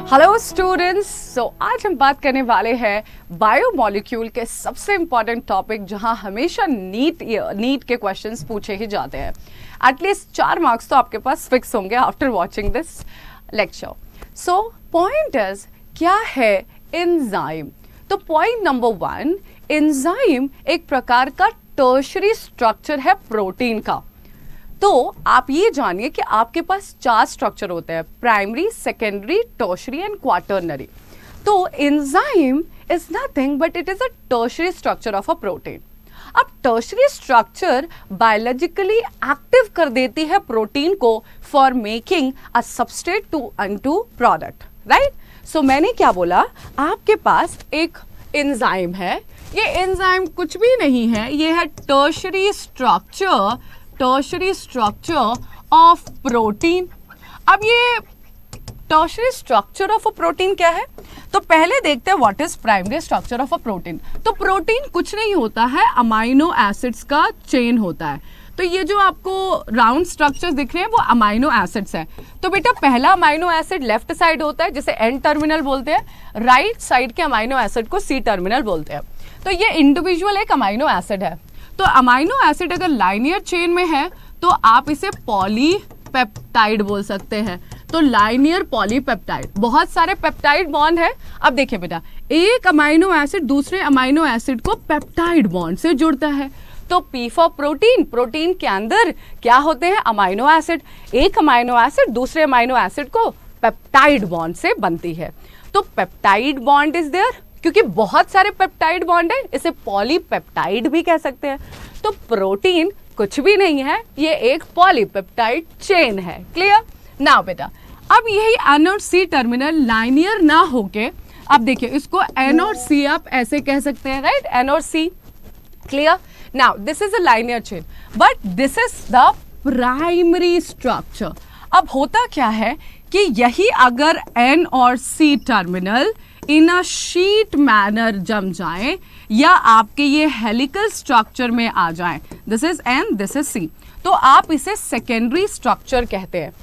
Hello students, आज हम बात करने वाले हैं बायोमोलिक्यूल के सबसे इम्पॉर्टेंट टॉपिक जहां हमेशा नीट के क्वेश्चंस पूछे ही जाते हैं। एटलीस्ट 4 मार्क्स तो आपके पास फिक्स होंगे after watching this lecture. So point is, क्या है एंजाइम? तो पॉइंट नंबर 1, एंजाइम एक प्रकार का टर्शरी स्ट्रक्चर है प्रोटीन का। तो आप ये जानिए कि आपके पास 4 स्ट्रक्चर होते हैं, primary, secondary, tertiary and quaternary. तो enzyme is nothing but it is a tertiary structure of a protein. अब टर्शरी स्ट्रक्चर बायोलॉजिकली एक्टिव कर देती है प्रोटीन को for making a substrate to unto product, right? So मैंने क्या बोला, आपके पास एक एंजाइम है। ये एंजाइम कुछ भी नहीं है, ये है टर्शरी स्ट्रक्चर ऑफ प्रोटीन। अब ये tertiary structure of a protein क्या है? तो पहले देखते हैं what is primary structure of a protein. तो प्रोटीन कुछ नहीं होता है, अमाइनो एसिड्स का चेन होता है। तो ये जो आपको राउंड स्ट्रक्चर्स दिख रहे हैं वो अमाइनो एसिड्स हैं। तो बेटा पहला अमाइनो एसिड लेफ्ट साइड होता है जिसे एन टर्मिनल बोलते हैं, राइट साइड के अमाइनो एसिड को सी टर्मिनल बोलते हैं। तो ये इंडिविजुअल एक अमाइनो एसिड है। तो अमाइनो एसिड अगर लाइनियर चेन में है तो आप इसे पॉलीपेप्टाइड बोल सकते हैं। तो लाइनियर पॉलीपेप्टाइड, बहुत सारे पेप्टाइड बॉन्ड है। अब देखिए बेटा, एक अमाइनो एसिड दूसरे अमाइनो एसिड को पेप्टाइड बॉन्ड से जुड़ता है। तो पी फॉर प्रोटीन, प्रोटीन के अंदर क्या होते हैं? Amino acid. एक अमाइनो एसिड दूसरे अमाइनो एसिड को पेप्टाइड बॉन्ड से बनती है। तो पेप्टाइड बॉन्ड इज देयर, क्योंकि बहुत सारे पेप्टाइड बॉन्ड है, इसे पॉलीपेप्टाइड भी कह सकते हैं। तो प्रोटीन कुछ भी नहीं है, ये एक पॉलीपेप्टाइड चेन है। क्लियर? नाउ बेटा, अब यही एन और सी टर्मिनल लाइनियर ना होके, अब देखिए इसको एन और सी आप ऐसे कह सकते हैं, राइट? एन और C. Clear? Now this is a linear chain but this is the primary structure. अब होता क्या है कि यही अगर एन और C terminal in a sheet manner जम जाए या आपके ये हेलिकल स्ट्रक्चर में आ जाए, this is N, this is C, तो आप इसे सेकेंडरी स्ट्रक्चर कहते हैं।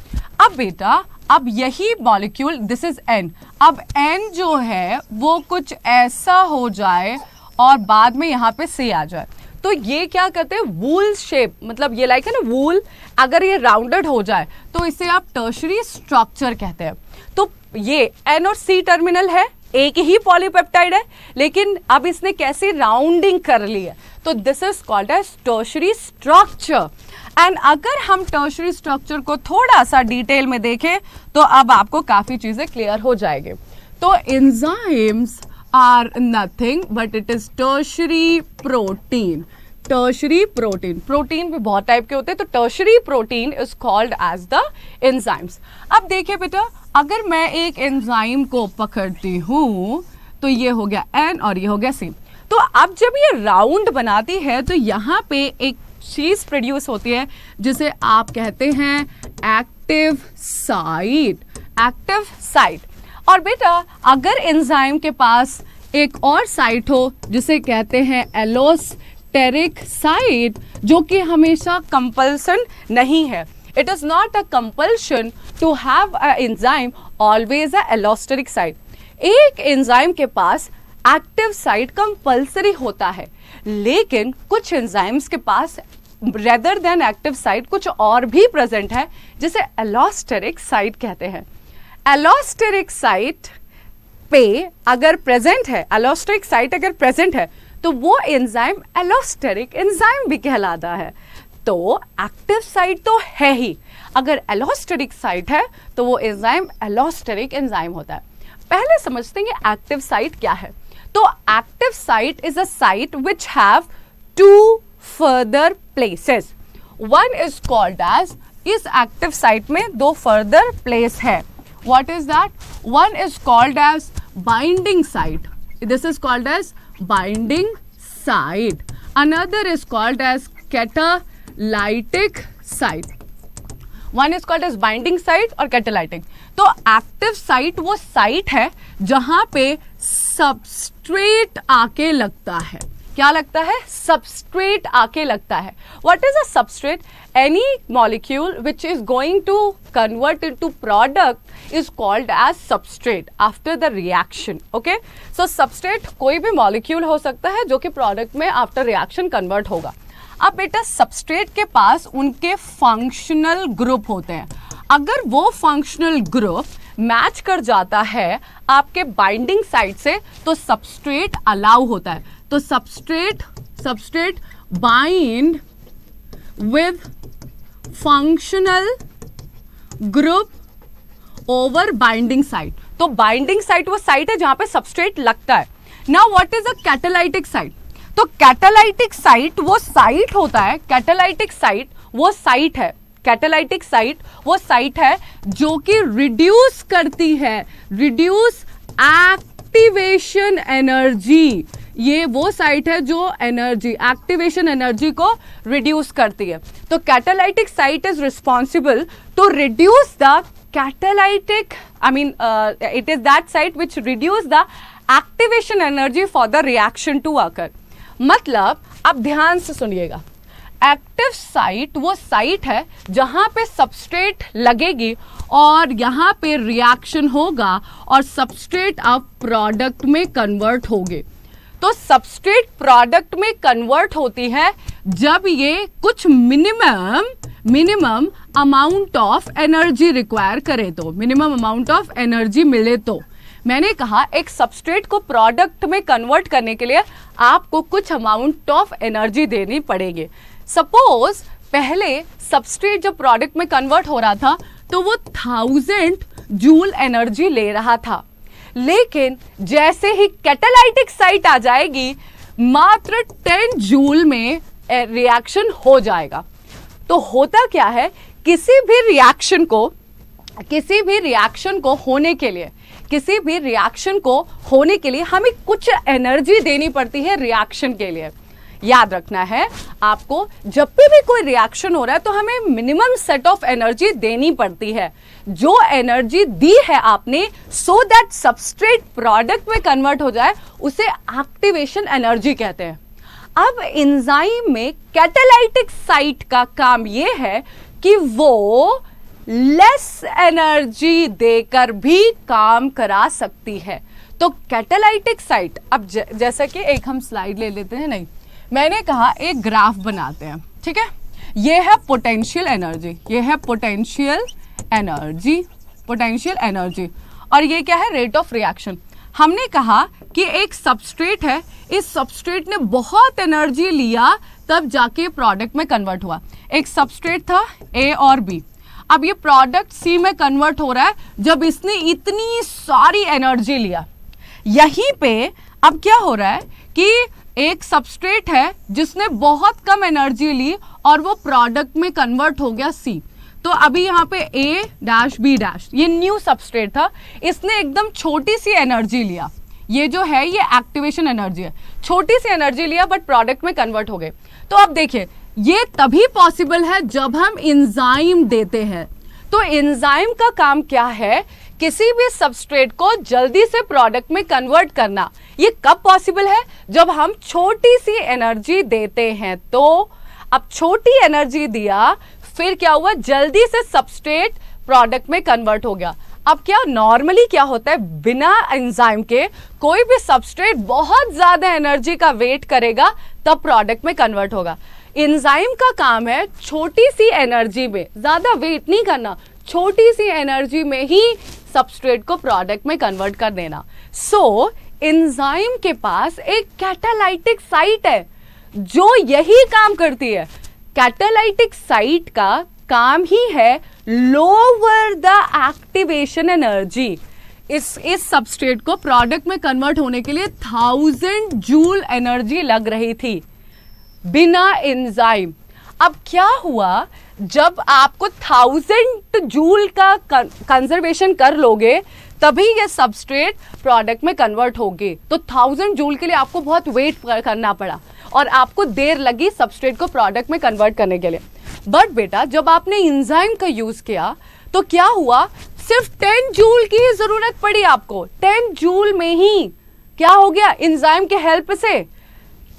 अब बेटा, अब यही मॉलिक्यूल, दिस इज एन, अब एन जो है वो कुछ ऐसा हो जाए और बाद में यहाँ पे सी आ जाए, तो ये क्या कहते हैं? वूल शेप, मतलब ये लाइक है ना वूल, अगर ये राउंडेड हो जाए तो इसे आप टर्शरी स्ट्रक्चर कहते हैं। तो ये एन और सी टर्मिनल है, एक ही पॉलीपेप्टाइड है, लेकिन अब इसने कैसी राउंडिंग कर ली है, तो this is called as tertiary structure. And अगर हम टर्शरी स्ट्रक्चर को थोड़ा सा डिटेल में देखें तो अब आपको काफी चीजें क्लियर हो जाएंगे। तो enzymes are nothing but it is tertiary protein. Tertiary protein, protein भी बहुत टाइप के होते हैं, तो tertiary protein is called as the enzymes. अब देखिए बेटा, अगर मैं एक एंजाइम को पकड़ती हूँ तो ये हो गया एन और ये हो गया सी। तो अब जब ये राउंड बनाती है तो यहाँ पे एक चीज प्रोड्यूस होती है जिसे आप कहते हैं एक्टिव साइट। Active site. और बेटा अगर एंजाइम के पास एक और साइट हो जिसे कहते हैं एलोस्टेरिक साइट, जो कि हमेशा कंपल्सन नहीं है, it is not a compulsion to have a enzyme always a allosteric site. एक एंजाइम के पास एक्टिव साइट कंपल्सरी होता है, लेकिन कुछ एंजाइम्स के पास रेदर देन एक्टिव साइट कुछ और भी प्रेजेंट है जिसे एलोस्टेरिक साइट कहते हैं। एलोस्टेरिक साइट पे अगर प्रेजेंट है, एलोस्टेरिक साइट अगर प्रेजेंट है तो वो एंजाइम एलोस्टेरिक एंजाइम भी कहलाता है। तो एक्टिव साइट तो है ही, अगर एलोस्टेरिक साइट है तो वो एंजाइम एलोस्टेरिक एंजाइम होता है। पहले समझते हैं कि एक्टिव साइट क्या है। तो active site is a site which have 2 further places. One is called as, इस एक्टिव साइट में 2 फर्दर प्लेस है। What is that? One is called as binding site. This is called as binding site. Another is called as catalytic site. One is called as binding site और catalytic. तो active site वो site है जहाँ पे substrate आके लगता है। क्या लगता है? सबस्ट्रेट आके लगता है. What is a substrate? Any molecule which is going to convert into product is called as substrate after the reaction. Okay, so substrate कोई भी मॉलिक्यूल हो सकता है जो कि प्रोडक्ट में आफ्टर रिएक्शन कन्वर्ट होगा. अब बेटा सबस्ट्रेट के पास उनके फंक्शनल ग्रुप होते हैं. अगर वो फंक्शनल ग्रुप मैच कर जाता है आपके बाइंडिंग साइट से तो सबस्ट्रेट अलाउ होता है. तो substrate bind with functional group over binding site. तो बाइंडिंग साइट वो साइट है जहां पे सबस्ट्रेट लगता है. Now what is a catalytic site? तो कैटालाइटिक साइट वो साइट होता है, कैटालाइटिक साइट वो साइट है, कैटालाइटिक साइट वो साइट है जो कि रिड्यूस करती है, रिड्यूस एक्टिवेशन एनर्जी. ये वो साइट है जो एनर्जी, एक्टिवेशन एनर्जी को रिड्यूस करती है. तो catalytic site is responsible to reduce the catalytic, I mean it is that site which reduce the activation energy for the reaction to occur. मतलब अब ध्यान से सुनिएगा, एक्टिव साइट वो साइट है जहां पे सबस्ट्रेट लगेगी और यहाँ पे रिएक्शन होगा और सबस्ट्रेट अब प्रोडक्ट में कन्वर्ट होगे. तो सबस्ट्रेट प्रोडक्ट में कन्वर्ट होती है जब ये कुछ minimum amount of energy require करे, तो मिनिमम अमाउंट ऑफ एनर्जी मिले. तो मैंने कहा एक सबस्ट्रेट को प्रोडक्ट में कन्वर्ट करने के लिए आपको कुछ अमाउंट ऑफ एनर्जी देनी पड़ेगी. सपोज पहले सबस्ट्रेट जब प्रोडक्ट में कन्वर्ट हो रहा था तो वो 1000 जूल एनर्जी ले रहा था, लेकिन जैसे ही कैटालाइटिक साइट आ जाएगी मात्र 10 जूल में रिएक्शन हो जाएगा. तो होता क्या है, किसी भी रिएक्शन को होने के लिए हमें कुछ एनर्जी देनी पड़ती है रिएक्शन के लिए. याद रखना है आपको, जब भी कोई रिएक्शन हो रहा है तो हमें मिनिमम सेट ऑफ एनर्जी देनी पड़ती है. जो एनर्जी दी है आपने सो दैट सबस्ट्रेट प्रोडक्ट में कन्वर्ट हो जाए उसे एक्टिवेशन एनर्जी कहते हैं. अब एंजाइम में कैटालाइटिक साइट का काम यह है कि वो लेस एनर्जी देकर भी काम करा सकती है. तो कैटालाइटिक साइट, अब जैसा कि एक हम स्लाइड ले लेते हैं, नहीं मैंने कहा एक ग्राफ बनाते हैं, ठीक है. ये है पोटेंशियल एनर्जी, ये है पोटेंशियल एनर्जी और ये क्या है, रेट ऑफ रिएक्शन. हमने कहा कि एक सबस्ट्रेट है, इस सबस्ट्रेट ने बहुत एनर्जी लिया तब जाके प्रोडक्ट में कन्वर्ट हुआ. एक सबस्ट्रेट था ए और बी, अब ये प्रोडक्ट सी में कन्वर्ट हो रहा है जब इसने इतनी सारी एनर्जी लिया. यहीं पे अब क्या हो रहा है कि एक सबस्ट्रेट है जिसने बहुत कम एनर्जी ली और वो प्रोडक्ट में कन्वर्ट हो गया सी. तो अभी यहाँ पे ए डैश बी डैश, ये न्यू सबस्ट्रेट था, इसने एकदम छोटी सी एनर्जी लिया. ये जो है ये एक्टिवेशन एनर्जी है, छोटी सी एनर्जी लिया बट प्रोडक्ट में कन्वर्ट हो गए. तो अब देखिए ये तभी पॉसिबल है जब हम एंजाइम देते हैं. तो एंजाइम का काम क्या है, किसी भी सबस्ट्रेट को जल्दी से प्रोडक्ट में कन्वर्ट करना. ये कब पॉसिबल है, जब हम छोटी सी एनर्जी देते हैं. तो अब छोटी एनर्जी दिया, फिर क्या हुआ, जल्दी से सबस्ट्रेट प्रोडक्ट में कन्वर्ट हो गया. अब क्या नॉर्मली क्या होता है, बिना एंजाइम के कोई भी सबस्ट्रेट बहुत ज्यादा एनर्जी का वेट करेगा तब प्रोडक्ट में कन्वर्ट होगा. एंजाइम का काम है छोटी सी एनर्जी में, ज्यादा वेट नहीं करना, छोटी सी एनर्जी में ही सबस्ट्रेट को प्रोडक्ट में कन्वर्ट कर देना. सो एंजाइम के पास एक कैटालाइटिक साइट है जो यही काम करती है. कैटालाइटिक साइट का काम ही है लोअर द एक्टिवेशन एनर्जी. इस सबस्ट्रेट को प्रोडक्ट में कन्वर्ट होने के लिए 1000 जूल एनर्जी लग रही थी बिना एंजाइम. अब क्या हुआ, जब आपको 1000 जूल का कंजर्वेशन कर लोगे तभी ये सबस्ट्रेट प्रोडक्ट में कन्वर्ट होगी. तो 1000 जूल के लिए आपको बहुत वेट करना पड़ा और आपको देर लगी सबस्ट्रेट को प्रोडक्ट में कन्वर्ट करने के लिए. बट बेटा जब आपने एंजाइम का यूज किया तो क्या हुआ, सिर्फ 10 जूल की ही जरूरत पड़ी आपको. 10 जूल में ही क्या हो गया, एंजाइम के हेल्प से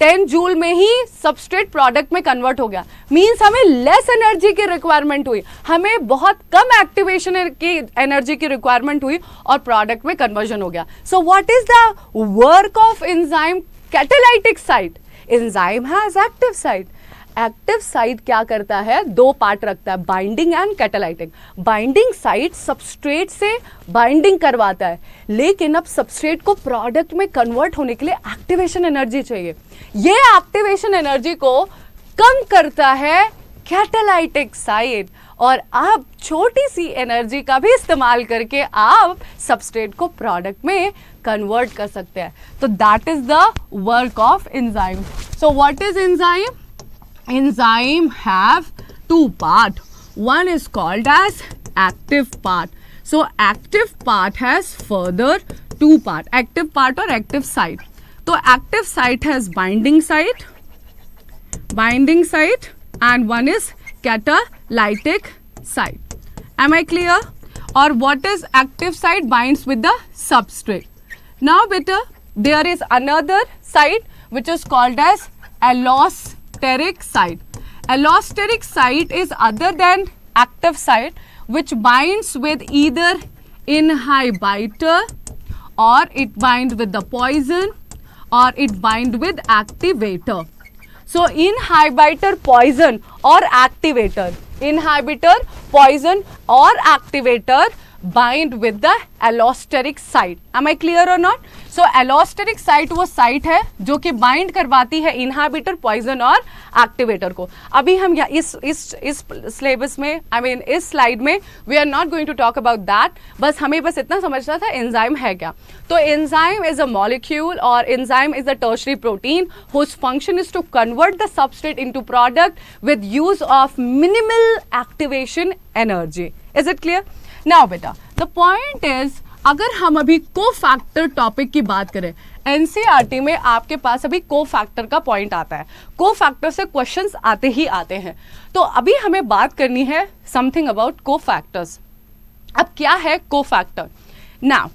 10 जूल में ही सबस्ट्रेट प्रोडक्ट में कन्वर्ट हो गया, मींस हमें लेस एनर्जी की रिक्वायरमेंट हुई, हमें बहुत कम एक्टिवेशन की एनर्जी की रिक्वायरमेंट हुई और प्रोडक्ट में कन्वर्जन हो गया. So what is the work of enzyme? Catalytic site. Enzyme has active site. Active site क्या करता है? दो पार्ट रखता है, binding and catalytic. Binding site substrate से बाइंडिंग करवाता है, लेकिन अब सबस्ट्रेट को प्रोडक्ट में कन्वर्ट होने के लिए एक्टिवेशन एनर्जी चाहिए. ये एक्टिवेशन एनर्जी को कम करता है कैटालाइटिक साइट, और आप छोटी सी एनर्जी का भी इस्तेमाल करके आप सबस्ट्रेट को प्रोडक्ट में कन्वर्ट कर सकते हैं. तो that is the work of enzyme. So what is enzyme? Enzyme have two part. One is called as active part. So active part has further two part. Active part or active site. So active site has binding site, and one is catalytic site. Am I clear? Or what is active site? Binds with the substrate. Now beta, there is another site which is called as allosteric site. Allosteric site is other than active site, which binds with either inhibitor, or it binds with the poison, or it binds with activator. So inhibitor, poison or activator, inhibitor, poison or activator bind with the allosteric site. Am I clear or not? So allosteric site वो site है जो कि bind करवाती है inhibitor, poison और activator को. अभी हम इस सिलेबस में, इस स्लाइड में we are not going to talk about that. बस हमें इतना समझना था एंजाइम है क्या. तो एंजाइम इज अ मॉलिक्यूल और enzyme is a tertiary protein whose function is to convert the substrate into product with use of minimal activation energy. Is it clear? Now बेटा, the point is, अगर हम अभी cofactor topic की बात करें, NCERT में आपके पास अभी कोफैक्टर का पॉइंट आता है. कोफैक्टर से क्वेश्चंस आते ही आते हैं. तो अभी हमें बात करनी है समथिंग अबाउट कोफैक्टर्स. अब क्या है cofactor? Now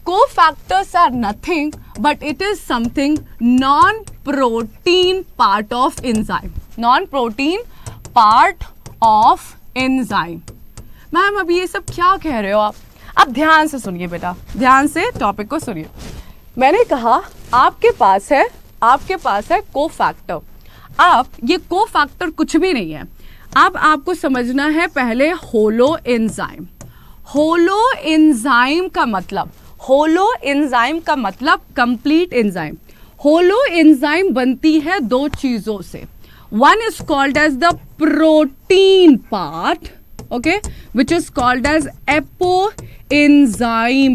cofactors are nothing but it is something non protein part of enzyme. Non protein part of enzyme. Ma'am अभी ये सब क्या कह रहे हो आप? अब ध्यान से सुनिए बेटा, ध्यान से टॉपिक को सुनिए. मैंने कहा आपके पास है कोफैक्टर. अब ये कोफैक्टर कुछ भी नहीं है. अब आपको समझना है पहले होलो एंजाइम. होलो एंजाइम का मतलब कंप्लीट एंजाइम. होलो एंजाइम बनती है दो चीजों से. One is called as the protein part, okay, which is called as apoenzyme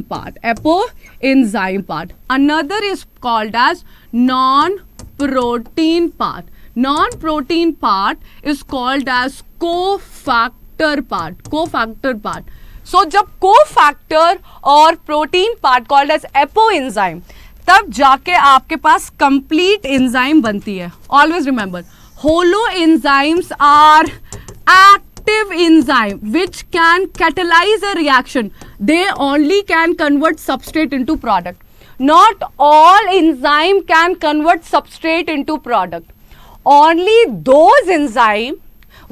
part. Another is called as non-protein part. Non-protein part is called as cofactor part. So जब cofactor और protein part called as apoenzyme, तब जाके आपके पास complete enzyme बनती है. Always remember, holo enzymes are active enzyme which can catalyze a reaction. They only can convert substrate into product. Not all enzyme can convert substrate into product. Only those enzyme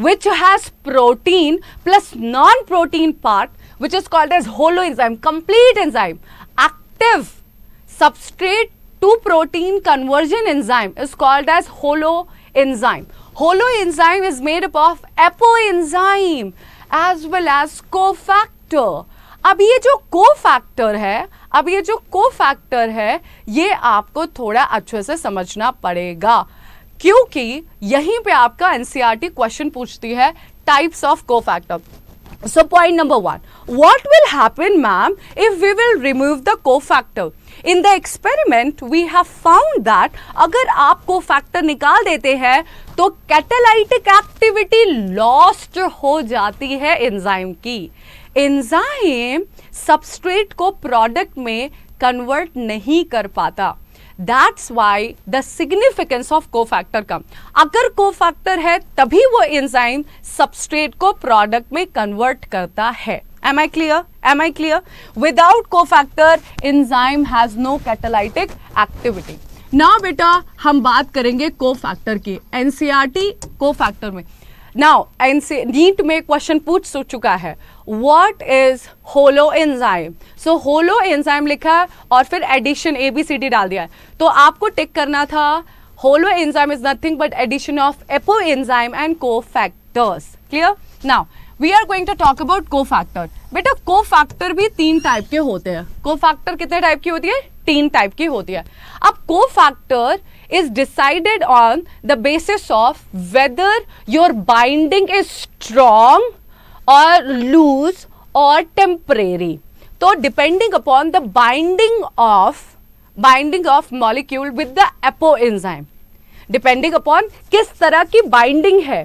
which has protein plus non-protein part, which is called as holo enzyme, complete enzyme, active substrate to protein conversion enzyme is called as holo enzyme. Holo enzyme is made up of apoenzyme as well as cofactor. अब ये जो cofactor है ये आपको थोड़ा अच्छे से समझना पड़ेगा, क्योंकि यहीं पे आपका एनसीईआरटी क्वेश्चन पूछती है types of cofactor. So point number 1, what will happen ma'am if we will remove the cofactor? In the experiment we have found that अगर आप कोफैक्टर निकाल देते हैं तो कैटालाइटिक एक्टिविटी लॉस्ट हो जाती है एंजाइम की. एंजाइम सबस्ट्रेट को प्रोडक्ट में कन्वर्ट नहीं कर पाता. That's why the significance of cofactor कम. अगर कोफैक्टर है तभी वो एंजाइम सबस्ट्रेट को प्रोडक्ट में कन्वर्ट करता है. Am I clear? Without cofactor, enzyme has no catalytic activity. Now बेटा हम बात करेंगे कोफैक्टर की, एनसीईआरटी कोफैक्टर में। नाउ नीट में क्वेश्चन पूछ चुका है, what is holo enzyme. So holo enzyme लिखा है और फिर एडिशन ABCD डाल दिया है, तो आपको टिक करना था holo enzyme is nothing but addition of apo enzyme and cofactors. Clear. Now we are going to talk about cofactor. बेटा कोफैक्टर भी 3 टाइप के होते हैं। कोफैक्टर कितने टाइप की होती है? 3 टाइप की होती है। अब cofactor is decided on the basis of whether your binding is strong or loose or temporary. तो depending upon the binding of molecule with the apo enzyme, depending upon किस तरह की binding है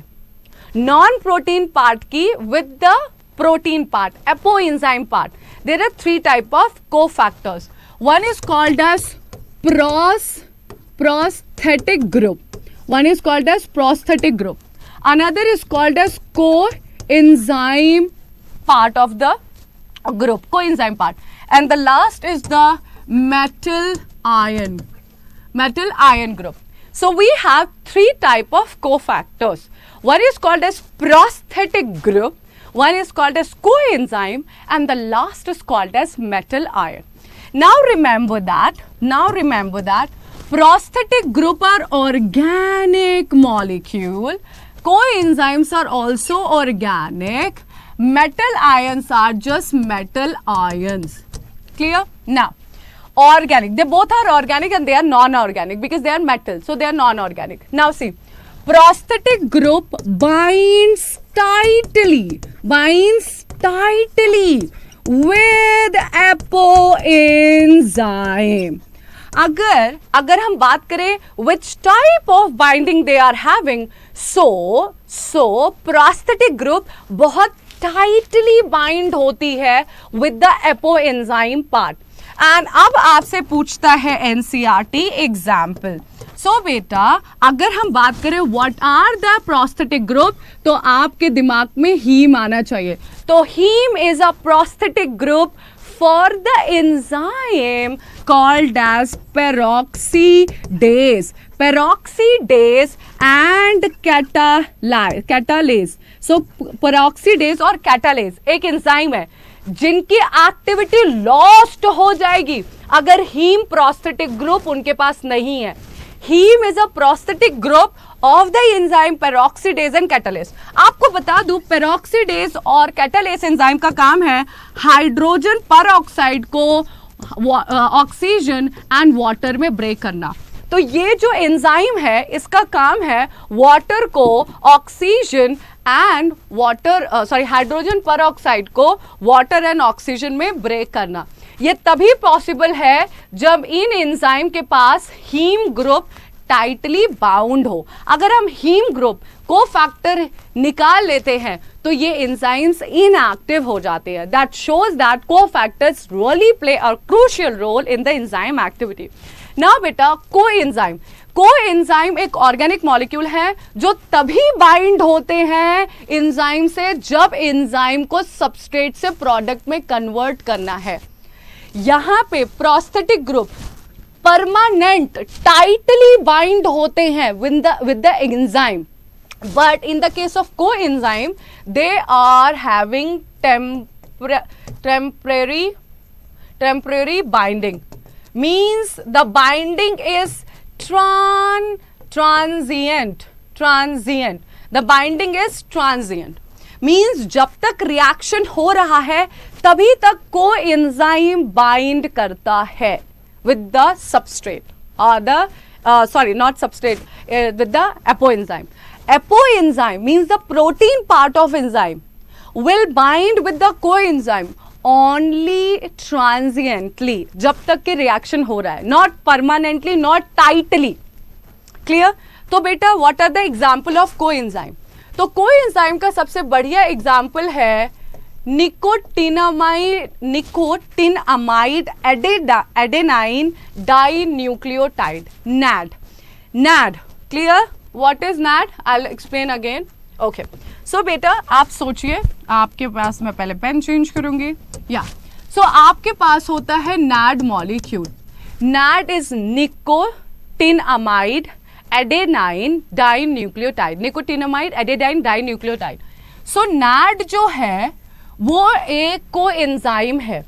non protein part की with the protein part, apo enzyme part. There are 3 type of cofactors. One is called as prosthetic group. One is called as prosthetic group. Another is called as coenzyme part of the group, coenzyme part. And the last is the metal ion group. So we have 3 type of cofactors. One is called as prosthetic group, one is called as coenzyme, and the last is called as metal ion. Now remember that prosthetic group are organic molecule, coenzymes are also organic, metal ions are just metal ions. Clear? Now organic, they both are organic and they are non-organic because they are metal, so they are non-organic. Now see, prosthetic group binds tightly with apo enzyme. अगर हम बात करें which type of binding they are having, so prosthetic group बहुत tightly bind होती है with the apo enzyme part. And अब आपसे पूछता है NCERT एग्जाम्पल। सो बेटा अगर हम बात करें what are the prosthetic group, तो आपके दिमाग में हीम आना चाहिए। तो heme is a prosthetic group for the enzyme called as peroxidase and catalase. So peroxidase और catalase एक एंजाइम है जिनकी एक्टिविटी लॉस्ट हो जाएगी अगर हीम प्रोस्थेटिक ग्रुप उनके पास नहीं है। Heme is a prosthetic group of the enzyme peroxidase and catalase. आपको बता दूं पेरोक्सीडेज और कैटालेस एंजाइम का काम है हाइड्रोजन परऑक्साइड को ऑक्सीजन एंड वाटर में ब्रेक करना। तो ये जो एंजाइम है इसका काम है वाटर को ऑक्सीजन एंड हाइड्रोजन परऑक्साइड को वाटर एंड ऑक्सीजन में ब्रेक करना। ये तभी पॉसिबल है जब इन एंजाइम के पास हीम ग्रुप टाइटली बाउंड हो। अगर हम हीम ग्रुप कोफैक्टर निकाल लेते हैं तो ये एंजाइम्स इनएक्टिव हो जाते हैं। That shows that cofactors really play a crucial role in the enzyme activity. Now बेटा कोएंजाइम एक ऑर्गेनिक मॉलिक्यूल है जो तभी बाइंड होते हैं एंजाइम से जब एंजाइम को सबस्ट्रेट से प्रोडक्ट में कन्वर्ट करना है। यहां पे prosthetic group permanent tightly bind होते हैं with the enzyme, but in the case of coenzyme they are having temporary binding, means the binding is transient. The binding is transient means जब तक reaction हो रहा है तभी तक कोएंजाइम बाइंड करता है with the substrate or with the apoenzyme. Apoenzyme means the protein part of enzyme will bind with the coenzyme only transiently, जब तक कि रिएक्शन हो रहा है, not permanently, not tightly. Clear? तो बेटा what are the example of coenzyme? तो coenzyme का सबसे बढ़िया एग्जाम्पल है nicotinamide adenine dinucleotide, NAD. Clear? What is NAD? I'll explain again. Okay. So बेटा आप सोचिए, आपके पास मैं पहले पेन चेंज करूंगी या आपके पास होता है NAD molecule. NAD is nicotinamide adenine dinucleotide, nicotinamide adenine dinucleotide. So NAD जो है वो एक कोएंजाइम है,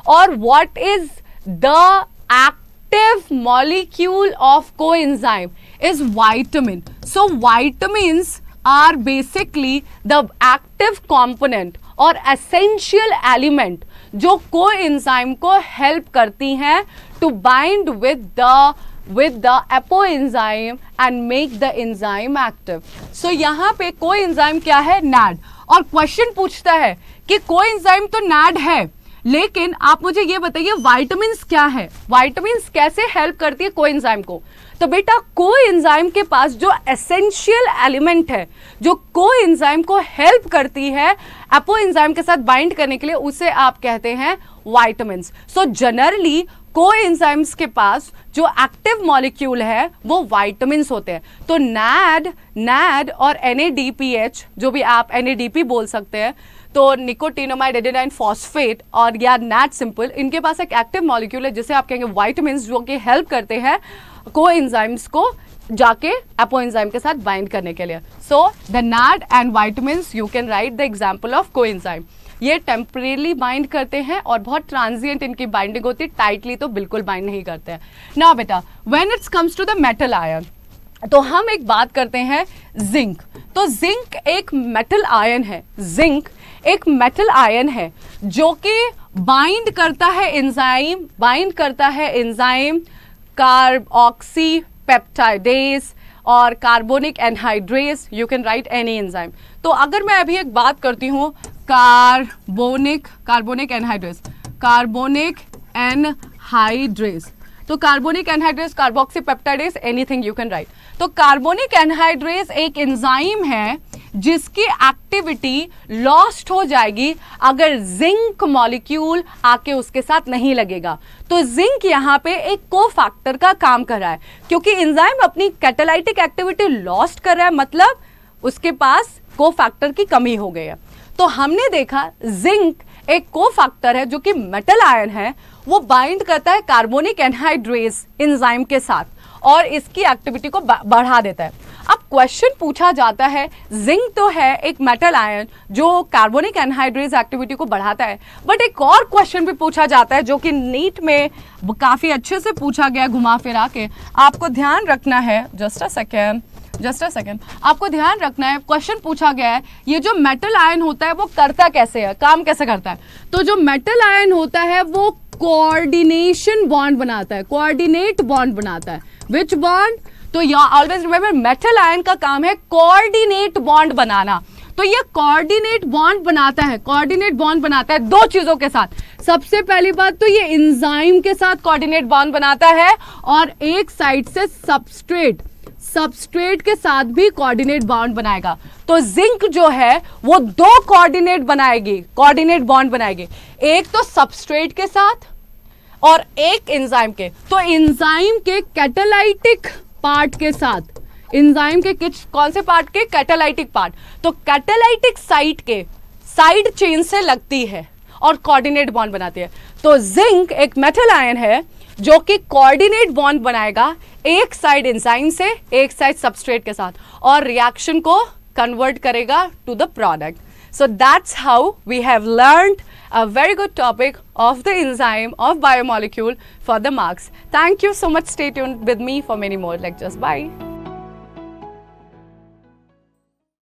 और what is the active molecule of coenzyme is vitamin. So vitamins are basically the active component और essential element जो coenzyme को help करती हैं to bind with the apoenzyme and make the enzyme active. So यहाँ पे coenzyme क्या है? NAD। और क्वेश्चन पूछता है कि कोएंजाइम तो NAD है, लेकिन आप मुझे ये बताइए विटामिन्स क्या है, विटामिन्स कैसे हेल्प करती है कोएंजाइम को? तो बेटा कोएंजाइम के पास जो एसेंशियल एलिमेंट है, जो कोएंजाइम को हेल्प करती है एपोएंजाइम के साथ बाइंड करने के लिए, उसे आप कहते हैं विटामिन्स। सो जनरली कोएंजाइम्स के पास जो एक्टिव मॉलिक्यूल है वो विटामिन्स होते हैं। तो NAD और NADPH, जो भी आप NADP बोल सकते हैं, तो निकोटिनामाइड एडेनाइन फॉस्फेट और या NAD सिंपल, इनके पास एक एक्टिव मॉलिक्यूल है जिसे आप कहेंगे विटामिन्स, जो कि हेल्प करते हैं कोएंजाइम्स को जाके एपोएंजाइम के साथ बाइंड करने के लिए। So the NAD and vitamins, you can write the example of coenzyme. ये टेम्परेली बाइंड करते हैं और बहुत ट्रांजिएंट इनकी बाइंडिंग होती है, टाइटली तो बिल्कुल बाइंड नहीं करते हैं। नाउ बेटा when it's comes to the metal ion, तो हम एक बात करते हैं जिंक। तो जिंक एक मेटल आयन है, जिंक एक मेटल आयन है जो कि बाइंड करता है एंजाइम कार्बोक्सी पेप्टाइडेज और carbonic anhydrase, you can write any enzyme. तो अगर मैं अभी एक बात करती हूँ कार्बोनिक एनहाइड्रेज, तो carbonic anhydrase, carboxy peptidase, anything you can write. तो कार्बोनिक एनहाइड्रेज एक एंजाइम है जिसकी एक्टिविटी लॉस्ट हो जाएगी अगर जिंक मॉलिक्यूल आके उसके साथ नहीं लगेगा। तो जिंक यहाँ पे एक कोफैक्टर का काम कर रहा है, क्योंकि एंजाइम अपनी कैटालाइटिक एक्टिविटी लॉस्ट कर रहा है, मतलब उसके पास कोफैक्टर की कमी हो गई है। तो हमने देखा जिंक एक कोफैक्टर है जो कि मेटल आयन है, वो बाइंड करता है कार्बोनिक एनहाइड्रेज एंजाइम के साथ और इसकी एक्टिविटी को बढ़ा देता है। अब क्वेश्चन पूछा जाता है, जिंक तो है एक मेटल आयन जो कार्बोनिक एनहाइड्रेज एक्टिविटी को बढ़ाता है, बट एक और क्वेश्चन भी पूछा जाता है जो कि नीट में काफी अच्छे से पूछा गया घुमा फिरा के। आपको ध्यान रखना है, जस्ट अ सेकेंड, आपको ध्यान रखना है, क्वेश्चन पूछा गया है ये जो मेटल आयन होता है वो करता कैसे है, काम कैसे करता है? तो जो मेटल आयन होता है वो कोऑर्डिनेशन बॉन्ड बनाता है, कोऑर्डिनेट बॉन्ड बनाता है। विच बॉन्ड? तो ऑलवेज रिमेंबर मेटल आयन का काम है कोऑर्डिनेट बॉन्ड बनाना। तो ये कोऑर्डिनेट बॉन्ड बनाता है दो चीजों के साथ। सबसे पहली बात तो ये एंजाइम के साथ कोऑर्डिनेट बॉन्ड बनाता है, और एक साइड से सबस्ट्रेट के साथ भी कोऑर्डिनेट बॉन्ड बनाएगा। तो जिंक जो है वो दो कोऑर्डिनेट बॉन्ड बनाएगी, एक तो सबस्ट्रेट के साथ और एक एंजाइम के। तो एंजाइम के कैटालाइटिक पार्ट के साथ, एंजाइम के कौन से पार्ट के? Catalytic part. तो कैटालाइटिक साइट के साइड चेन से लगती है और कोऑर्डिनेट बॉन्ड बनाती है। तो जिंक एक मेटल आयन है जो कि कोऑर्डिनेट बॉन्ड बनाएगा एक साइड एंजाइम से, एक साइड सबस्ट्रेट के साथ, और रिएक्शन को कन्वर्ट करेगा to the product. So that's how we have learned a very good topic of the enzyme of biomolecule for the marks. Thank you so much. Stay tuned with me for many more lectures. Bye.